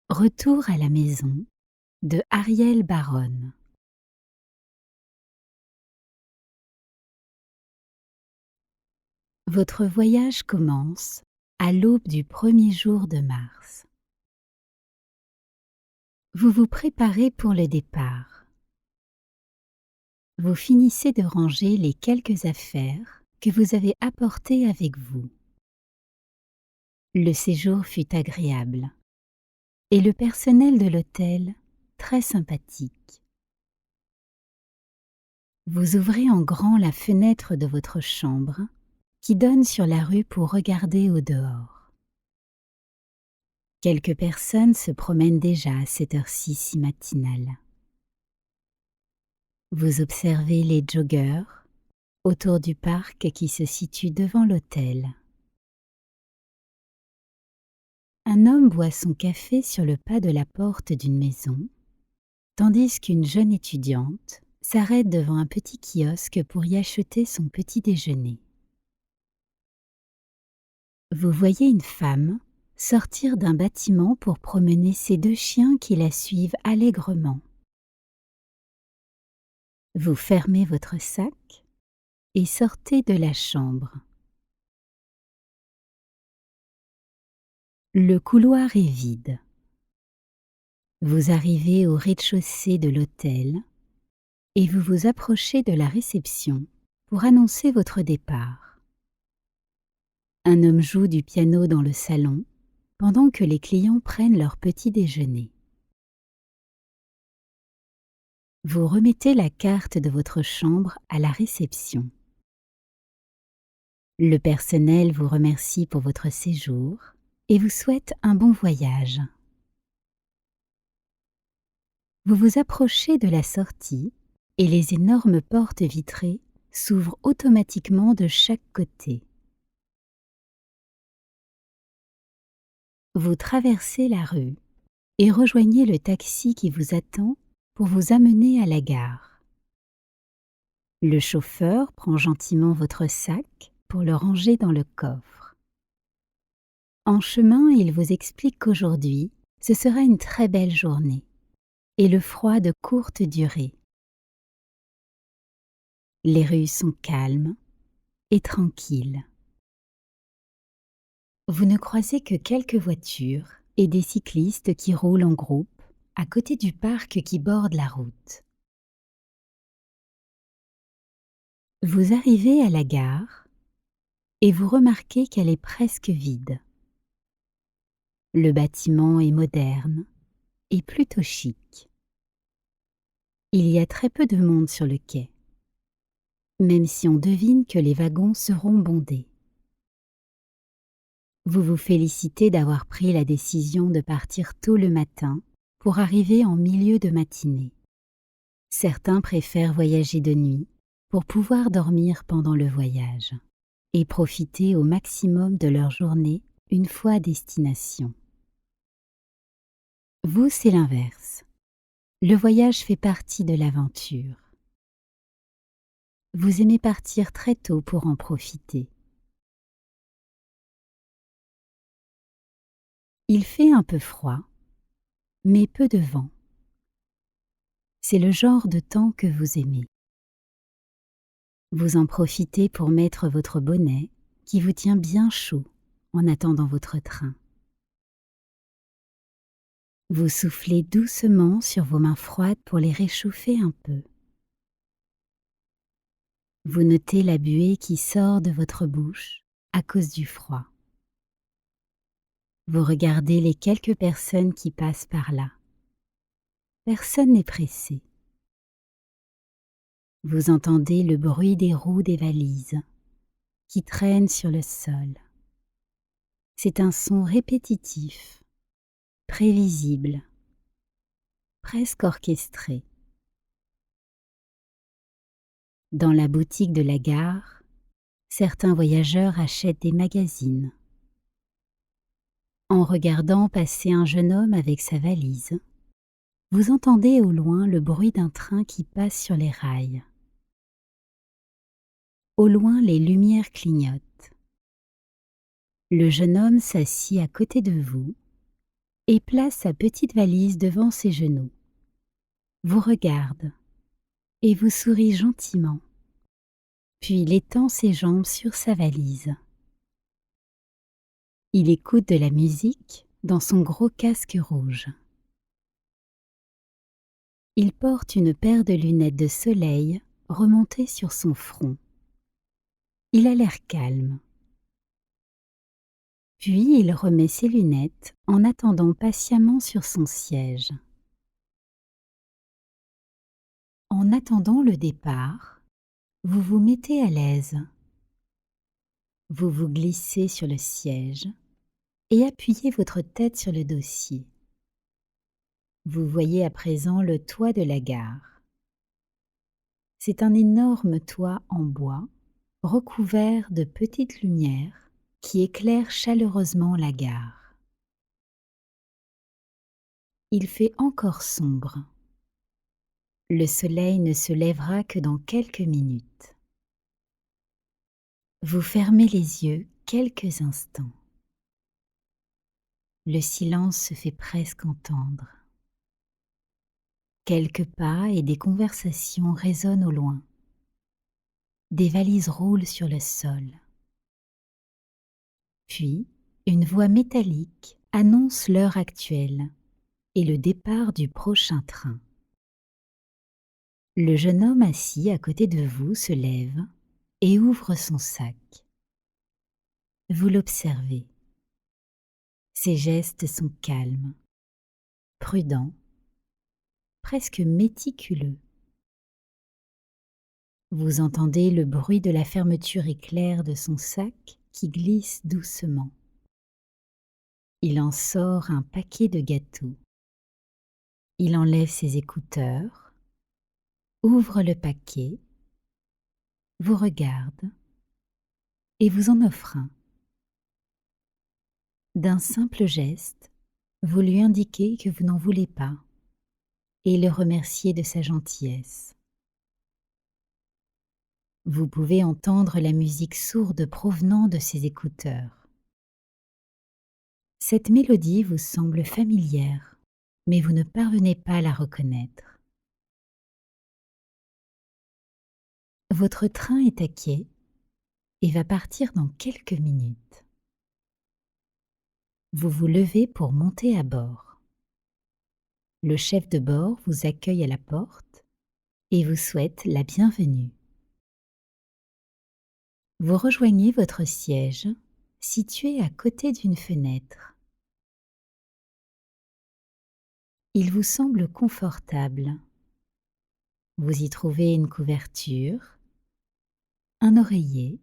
Retour à la maison de Ariel Baronne. Votre voyage commence à l'aube du premier jour de mars. Vous vous préparez pour le départ. Vous finissez de ranger les quelques affaires que vous avez apportées avec vous. Le séjour fut agréable et le personnel de l'hôtel très sympathique. Vous ouvrez en grand la fenêtre de votre chambre qui donne sur la rue pour regarder au dehors. Quelques personnes se promènent déjà à cette heure-ci si matinale. Vous observez les joggeurs autour du parc qui se situe devant l'hôtel. Un homme boit son café sur le pas de la porte d'une maison, tandis qu'une jeune étudiante s'arrête devant un petit kiosque pour y acheter son petit déjeuner. Vous voyez une femme sortir d'un bâtiment pour promener ses deux chiens qui la suivent allègrement. Vous fermez votre sac et sortez de la chambre. Le couloir est vide. Vous arrivez au rez-de-chaussée de l'hôtel et vous vous approchez de la réception pour annoncer votre départ. Un homme joue du piano dans le salon pendant que les clients prennent leur petit déjeuner. Vous remettez la carte de votre chambre à la réception. Le personnel vous remercie pour votre séjour et vous souhaite un bon voyage. Vous vous approchez de la sortie et les énormes portes vitrées s'ouvrent automatiquement de chaque côté. Vous traversez la rue et rejoignez le taxi qui vous attend pour vous amener à la gare. Le chauffeur prend gentiment votre sac pour le ranger dans le coffre. En chemin, il vous explique qu'aujourd'hui, ce sera une très belle journée et le froid de courte durée. Les rues sont calmes et tranquilles. Vous ne croisez que quelques voitures et des cyclistes qui roulent en groupe à côté du parc qui borde la route. Vous arrivez à la gare et vous remarquez qu'elle est presque vide. Le bâtiment est moderne et plutôt chic. Il y a très peu de monde sur le quai, même si on devine que les wagons seront bondés. Vous vous félicitez d'avoir pris la décision de partir tôt le matin pour arriver en milieu de matinée. Certains préfèrent voyager de nuit pour pouvoir dormir pendant le voyage et profiter au maximum de leur journée une fois à destination. Vous, c'est l'inverse. Le voyage fait partie de l'aventure. Vous aimez partir très tôt pour en profiter. Il fait un peu froid, mais peu de vent. C'est le genre de temps que vous aimez. Vous en profitez pour mettre votre bonnet qui vous tient bien chaud en attendant votre train. Vous soufflez doucement sur vos mains froides pour les réchauffer un peu. Vous notez la buée qui sort de votre bouche à cause du froid. Vous regardez les quelques personnes qui passent par là. Personne n'est pressé. Vous entendez le bruit des roues des valises qui traînent sur le sol. C'est un son répétitif, prévisible, presque orchestré. Dans la boutique de la gare, certains voyageurs achètent des magazines. En regardant passer un jeune homme avec sa valise, vous entendez au loin le bruit d'un train qui passe sur les rails. Au loin, les lumières clignotent. Le jeune homme s'assit à côté de vous et place sa petite valise devant ses genoux. Vous regarde et vous sourit gentiment, puis il étend ses jambes sur sa valise. Il écoute de la musique dans son gros casque rouge. Il porte une paire de lunettes de soleil remontées sur son front. Il a l'air calme. Puis il remet ses lunettes en attendant patiemment sur son siège. En attendant le départ, vous vous mettez à l'aise. Vous vous glissez sur le siège et appuyez votre tête sur le dossier. Vous voyez à présent le toit de la gare. C'est un énorme toit en bois, recouvert de petites lumières qui éclairent chaleureusement la gare. Il fait encore sombre. Le soleil ne se lèvera que dans quelques minutes. Vous fermez les yeux quelques instants. Le silence se fait presque entendre. Quelques pas et des conversations résonnent au loin. Des valises roulent sur le sol. Puis, une voix métallique annonce l'heure actuelle et le départ du prochain train. Le jeune homme assis à côté de vous se lève et ouvre son sac. Vous l'observez. Ses gestes sont calmes, prudents, presque méticuleux. Vous entendez le bruit de la fermeture éclair de son sac qui glisse doucement. Il en sort un paquet de gâteaux. Il enlève ses écouteurs, ouvre le paquet, vous regarde et vous en offre un. D'un simple geste, vous lui indiquez que vous n'en voulez pas et le remerciez de sa gentillesse. Vous pouvez entendre la musique sourde provenant de ses écouteurs. Cette mélodie vous semble familière, mais vous ne parvenez pas à la reconnaître. Votre train est à quai et va partir dans quelques minutes. Vous vous levez pour monter à bord. Le chef de bord vous accueille à la porte et vous souhaite la bienvenue. Vous rejoignez votre siège, situé à côté d'une fenêtre. Il vous semble confortable. Vous y trouvez une couverture, un oreiller,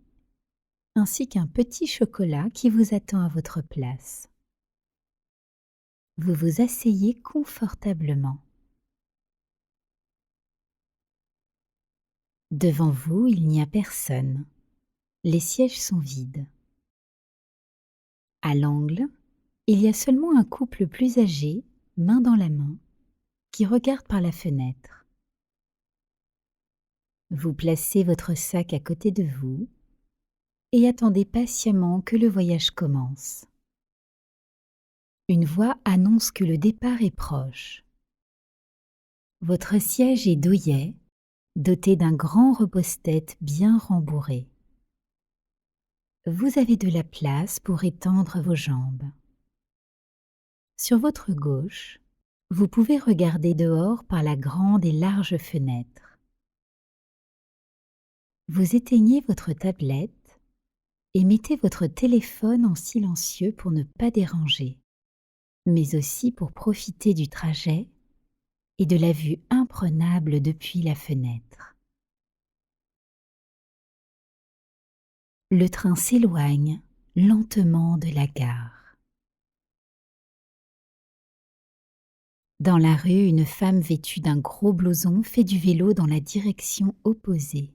ainsi qu'un petit chocolat qui vous attend à votre place. Vous vous asseyez confortablement. Devant vous, il n'y a personne. Les sièges sont vides. À l'angle, il y a seulement un couple plus âgé, main dans la main, qui regarde par la fenêtre. Vous placez votre sac à côté de vous et attendez patiemment que le voyage commence. Une voix annonce que le départ est proche. Votre siège est douillet, doté d'un grand repose-tête bien rembourré. Vous avez de la place pour étendre vos jambes. Sur votre gauche, vous pouvez regarder dehors par la grande et large fenêtre. Vous éteignez votre tablette et mettez votre téléphone en silencieux pour ne pas déranger, mais aussi pour profiter du trajet et de la vue imprenable depuis la fenêtre. Le train s'éloigne lentement de la gare. Dans la rue, une femme vêtue d'un gros blouson fait du vélo dans la direction opposée.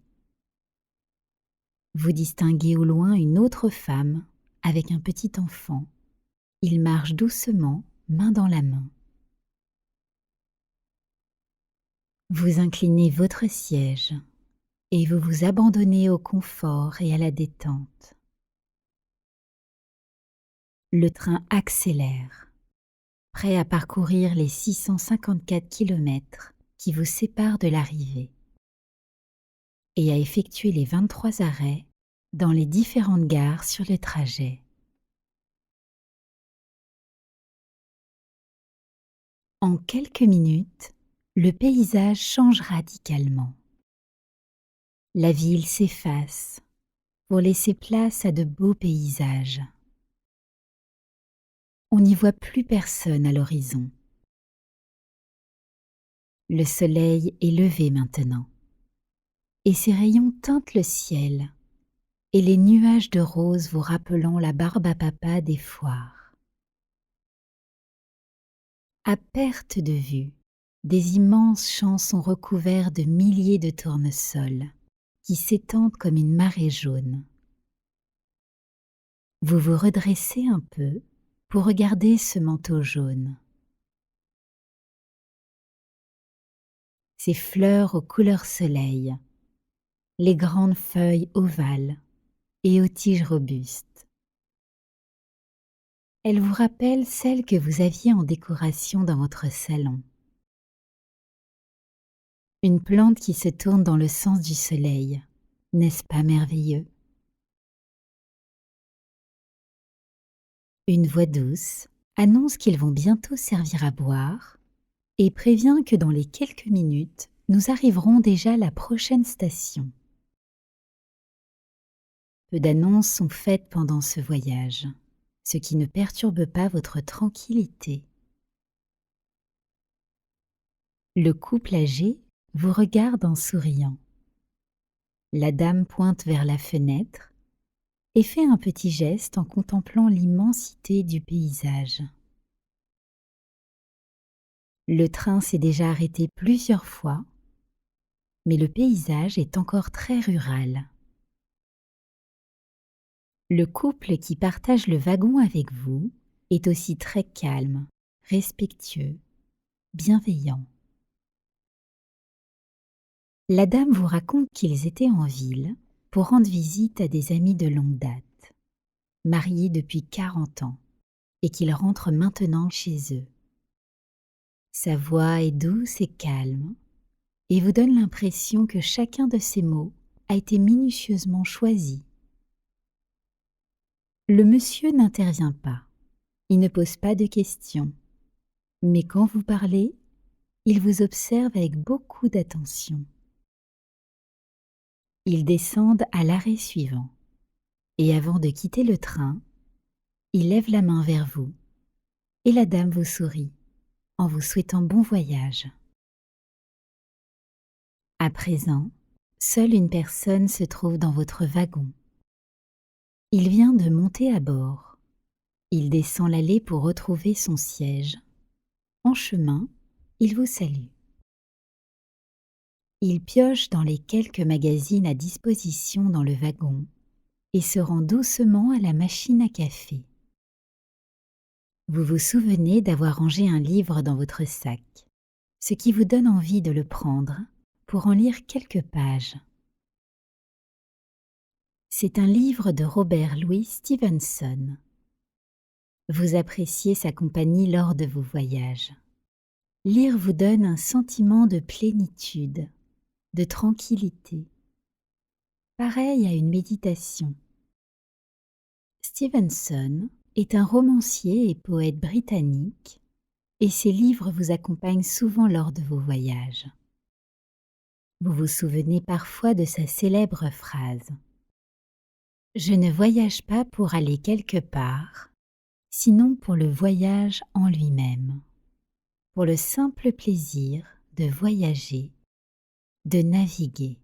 Vous distinguez au loin une autre femme avec un petit enfant. Ils marchent doucement, main dans la main. Vous inclinez votre siège et vous vous abandonnez au confort et à la détente. Le train accélère. prêt à parcourir les 654 kilomètres qui vous séparent de l'arrivée et à effectuer les 23 arrêts dans les différentes gares sur le trajet. En quelques minutes, le paysage change radicalement. La ville s'efface pour laisser place à de beaux paysages. On n'y voit plus personne à l'horizon. Le soleil est levé maintenant, et ses rayons teintent le ciel, et les nuages de rose vous rappelant la barbe à papa des foires. À perte de vue, des immenses champs sont recouverts de milliers de tournesols qui s'étendent comme une marée jaune. Vous vous redressez un peu pour regarder ce manteau jaune. Ces fleurs aux couleurs soleil, les grandes feuilles ovales et aux tiges robustes. Elles vous rappellent celles que vous aviez en décoration dans votre salon. Une plante qui se tourne dans le sens du soleil, n'est-ce pas merveilleux? Une voix douce annonce qu'ils vont bientôt servir à boire et prévient que dans les quelques minutes, nous arriverons déjà à la prochaine station. Peu d'annonces sont faites pendant ce voyage, ce qui ne perturbe pas votre tranquillité. Le couple âgé vous regarde en souriant. La dame pointe vers la fenêtre et fait un petit geste en contemplant l'immensité du paysage. Le train s'est déjà arrêté plusieurs fois, mais le paysage est encore très rural. Le couple qui partage le wagon avec vous est aussi très calme, respectueux, bienveillant. La dame vous raconte qu'ils étaient en ville pour rendre visite à des amis de longue date, mariés depuis 40 ans, et qu'ils rentrent maintenant chez eux. Sa voix est douce et calme, et vous donne l'impression que chacun de ses mots a été minutieusement choisi. Le monsieur n'intervient pas, il ne pose pas de questions, mais quand vous parlez, il vous observe avec beaucoup d'attention. Ils descendent à l'arrêt suivant, et avant de quitter le train, il lève la main vers vous, et la dame vous sourit, en vous souhaitant bon voyage. À présent, seule une personne se trouve dans votre wagon. Il vient de monter à bord. Il descend l'allée pour retrouver son siège. En chemin, il vous salue. Il pioche dans les quelques magazines à disposition dans le wagon et se rend doucement à la machine à café. Vous vous souvenez d'avoir rangé un livre dans votre sac, ce qui vous donne envie de le prendre pour en lire quelques pages. C'est un livre de Robert Louis Stevenson. Vous appréciez sa compagnie lors de vos voyages. Lire vous donne un sentiment de plénitude, de tranquillité, pareil à une méditation. Stevenson est un romancier et poète britannique, et ses livres vous accompagnent souvent lors de vos voyages. Vous vous souvenez parfois de sa célèbre phrase « Je ne voyage pas pour aller quelque part, sinon pour le voyage en lui-même, pour le simple plaisir de voyager, de naviguer. »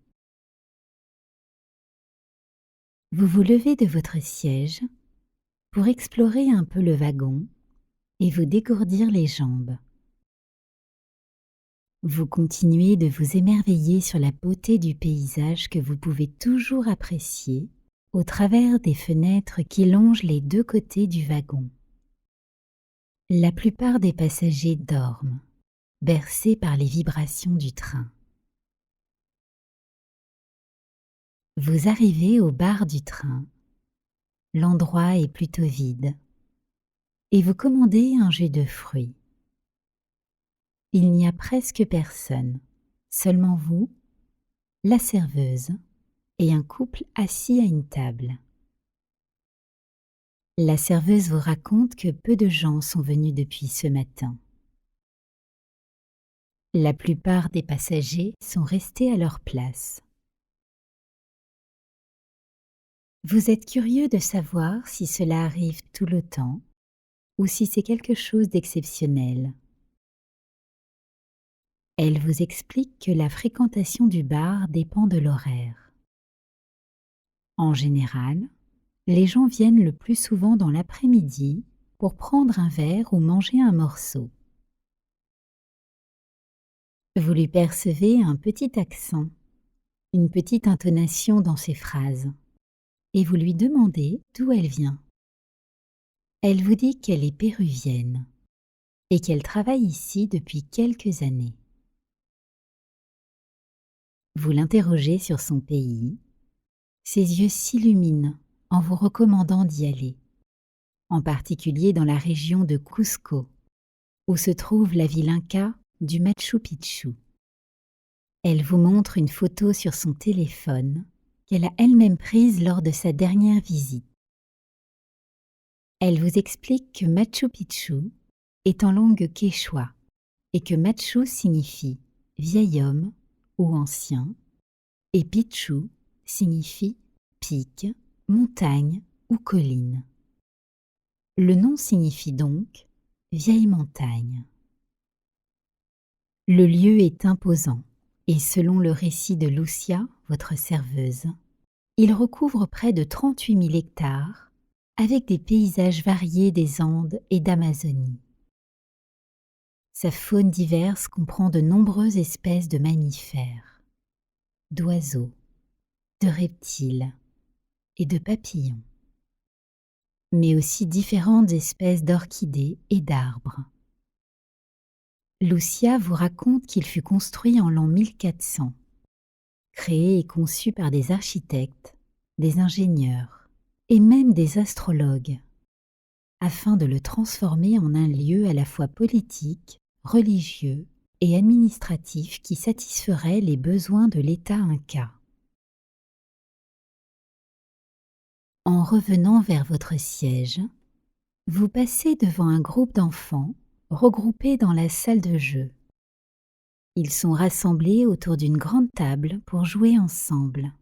Vous vous levez de votre siège pour explorer un peu le wagon et vous dégourdir les jambes. Vous continuez de vous émerveiller sur la beauté du paysage que vous pouvez toujours apprécier au travers des fenêtres qui longent les deux côtés du wagon. La plupart des passagers dorment, bercés par les vibrations du train. Vous arrivez au bar du train. L'endroit est plutôt vide et vous commandez un jus de fruits. Il n'y a presque personne, seulement vous, la serveuse et un couple assis à une table. La serveuse vous raconte que peu de gens sont venus depuis ce matin. La plupart des passagers sont restés à leur place. Vous êtes curieux de savoir si cela arrive tout le temps ou si c'est quelque chose d'exceptionnel. Elle vous explique que la fréquentation du bar dépend de l'horaire. En général, les gens viennent le plus souvent dans l'après-midi pour prendre un verre ou manger un morceau. Vous lui percevez un petit accent, une petite intonation dans ses phrases, et vous lui demandez d'où elle vient. Elle vous dit qu'elle est péruvienne et qu'elle travaille ici depuis quelques années. Vous l'interrogez sur son pays. Ses yeux s'illuminent en vous recommandant d'y aller, en particulier dans la région de Cusco, où se trouve la ville inca du Machu Picchu. Elle vous montre une photo sur son téléphone qu'elle a elle-même prise lors de sa dernière visite. Elle vous explique que Machu Picchu est en langue quechua et que Machu signifie vieil homme ou ancien et Picchu signifie pic, montagne ou colline. Le nom signifie donc vieille montagne. Le lieu est imposant et selon le récit de Lucia, votre serveuse, il recouvre près de 38 000 hectares avec des paysages variés des Andes et d'Amazonie. Sa faune diverse comprend de nombreuses espèces de mammifères, d'oiseaux, de reptiles et de papillons, mais aussi différentes espèces d'orchidées et d'arbres. Lucia vous raconte qu'il fut construit en l'an 1400, créé et conçu par des architectes, des ingénieurs et même des astrologues, afin de le transformer en un lieu à la fois politique, religieux et administratif qui satisferait les besoins de l'État inca. En revenant vers votre siège, vous passez devant un groupe d'enfants regroupés dans la salle de jeu. Ils sont rassemblés autour d'une grande table pour jouer ensemble.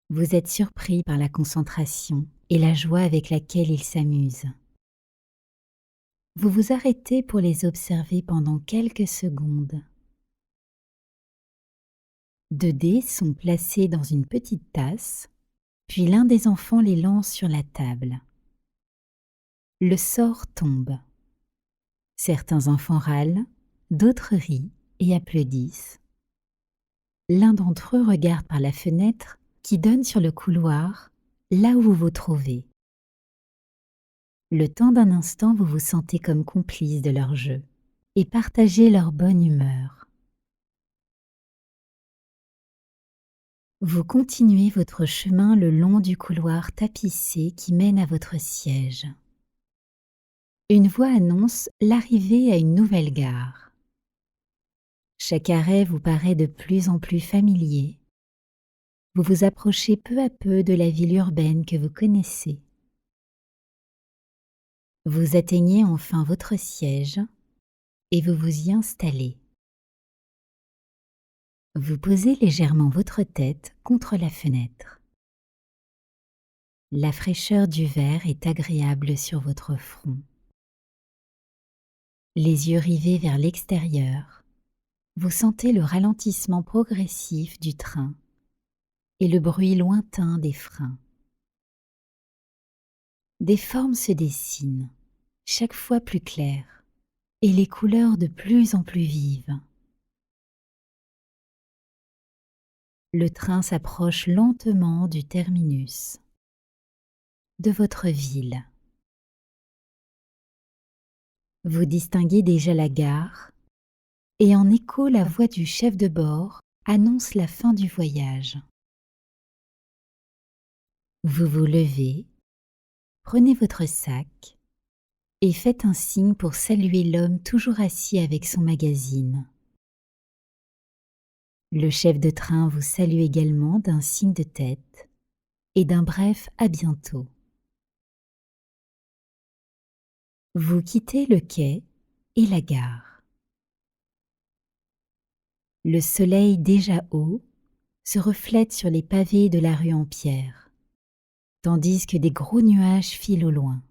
Vous êtes surpris par la concentration et la joie avec laquelle ils s'amusent. Vous vous arrêtez pour les observer pendant quelques secondes. 2 dés sont placés dans une petite tasse, puis l'un des enfants les lance sur la table. Le sort tombe. Certains enfants râlent, d'autres rient et applaudissent. L'un d'entre eux regarde par la fenêtre qui donne sur le couloir, là où vous vous trouvez. Le temps d'un instant, vous vous sentez comme complice de leur jeu et partagez leur bonne humeur. Vous continuez votre chemin le long du couloir tapissé qui mène à votre siège. Une voix annonce l'arrivée à une nouvelle gare. Chaque arrêt vous paraît de plus en plus familier. Vous vous approchez peu à peu de la ville urbaine que vous connaissez. Vous atteignez enfin votre siège et vous vous y installez. Vous posez légèrement votre tête contre la fenêtre. La fraîcheur du verre est agréable sur votre front. Les yeux rivés vers l'extérieur, vous sentez le ralentissement progressif du train et le bruit lointain des freins. Des formes se dessinent, chaque fois plus claires, et les couleurs de plus en plus vives. Le train s'approche lentement du terminus, de votre ville. Vous distinguez déjà la gare, et en écho la voix du chef de bord annonce la fin du voyage. Vous vous levez, prenez votre sac et faites un signe pour saluer l'homme toujours assis avec son magazine. Le chef de train vous salue également d'un signe de tête et d'un bref « à bientôt ». Vous quittez le quai et la gare. Le soleil déjà haut se reflète sur les pavés de la rue en pierre, tandis que des gros nuages filent au loin.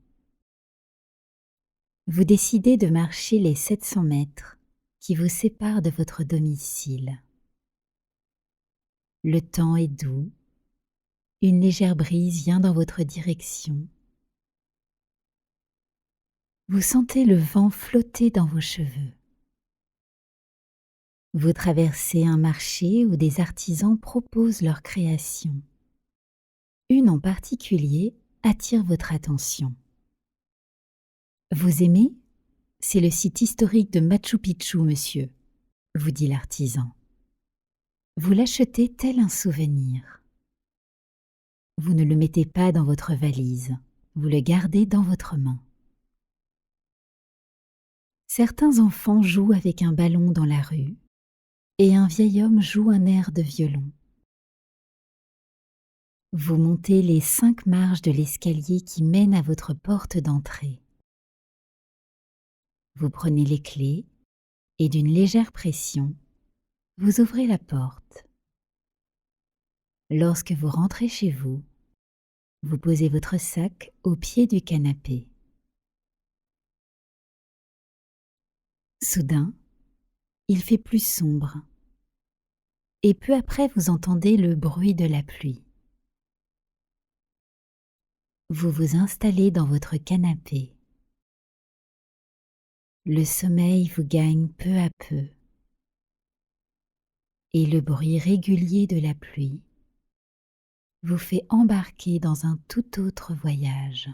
Vous décidez de marcher les 700 mètres qui vous séparent de votre domicile. Le temps est doux, une légère brise vient dans votre direction. Vous sentez le vent flotter dans vos cheveux. Vous traversez un marché où des artisans proposent leurs créations. Une en particulier attire votre attention. Vous aimez ? C'est le site historique de Machu Picchu, monsieur, vous dit l'artisan. Vous l'achetez tel un souvenir. Vous ne le mettez pas dans votre valise, vous le gardez dans votre main. Certains enfants jouent avec un ballon dans la rue et un vieil homme joue un air de violon. Vous montez les 5 marches de l'escalier qui mène à votre porte d'entrée. Vous prenez les clés et d'une légère pression, vous ouvrez la porte. Lorsque vous rentrez chez vous, vous posez votre sac au pied du canapé. Soudain, il fait plus sombre et peu après vous entendez le bruit de la pluie. Vous vous installez dans votre canapé. Le sommeil vous gagne peu à peu et le bruit régulier de la pluie vous fait embarquer dans un tout autre voyage.